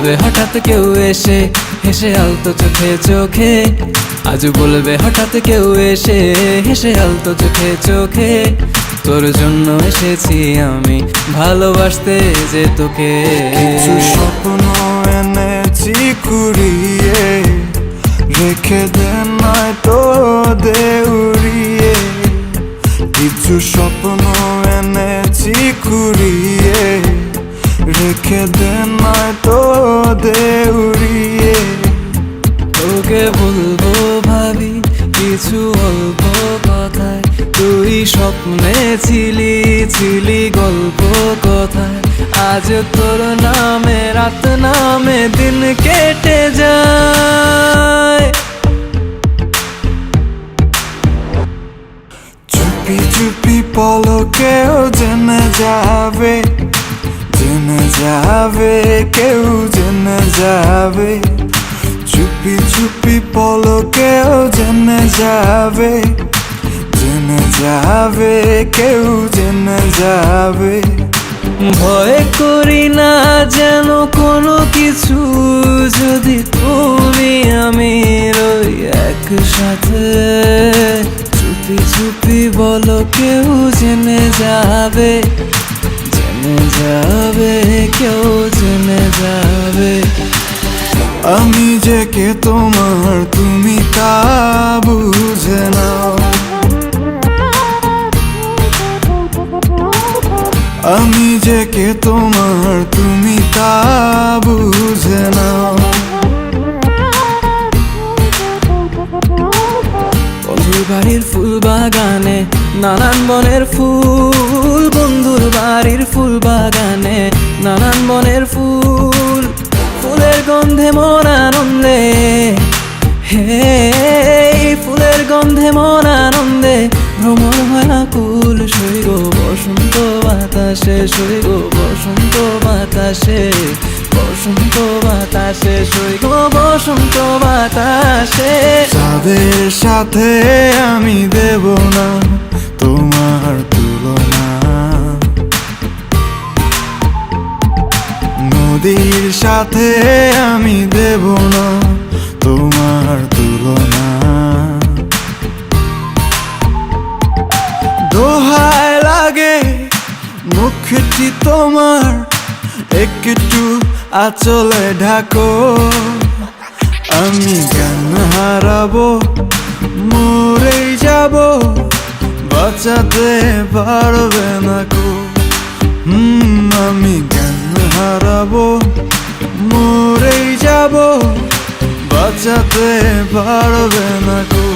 বলবে হঠাৎ কেউ এসে হেসে আলতো চোখে চোখে, আজ বলবে হঠাৎ কেউ এসে হেসে আলতো চোখে চোখে, তোর জন্য এসেছি আমি ভালোবাসতে যে তোকে। কিছু স্বপ্ন এনেছি কুড়িয়ে, রেখে দে নয়তো দে উড়িয়ে। কিছু স্বপ্ন এনেছি কুড়িয়ে, রেখে দে নয়তো দে উড়িয়ে। তোকে বলবো ভাবি কিছু অল্প কথায়, তুই স্বপ্নে ছিলি ছিলি গল্প কথায়, আজ তোর নামে রাত নামে দিন কেটে যায়। চুপি চুপি পলকেও জেনে যাবে, জেনে যাবে কেউ জেনে যাবে। চুপি চুপি পলকেও জেনে যাবে, জেনে যাবে কেউ জেনে যাবে। ভয় করি না যেন কোনো কিছু, যদি তুমি আমি রই একসাথে। চুপি চুপি বলো কেউ জেনে যাবে, জেনে যাবে কেউ জেনে যাবে। আমি যে কে তোমার তুমি তা বুঝে নাও, আমি যে কে তোমার তুমি তা বুঝে নাও। বন্ধুর বাড়ির ফুল বাগানে নানান বনের ফুল, বন্ধুর বাড়ির ফুল বাগানে নানান বনের ফুল, ফুলের গন্ধে মন আনন্দে, হে ফুলের গন্ধে মন আনন্দে ভ্রমণ হয় আকুল। সই গো বসন্ত বাতাসে, সই গো বসন্ত বাতাসে, বসন্ত বাতাসে, সই গো বসন্ত বাতাসে। তাদের সাথে আমি দেব না তোমার তুলনা, নদীর সাথে আমি দেব না তোমার তুলনা। দোহায় লাগে মুখটি তোমার, একটু আঁচলে ঢাকো। আমি জ্ঞান হারাবো, মরেই যাব, বাঁচাতে পারবে না কো। আমি জ্ঞান হারাবো, মরেই যাব, বাঁচাতে পারবে না কো।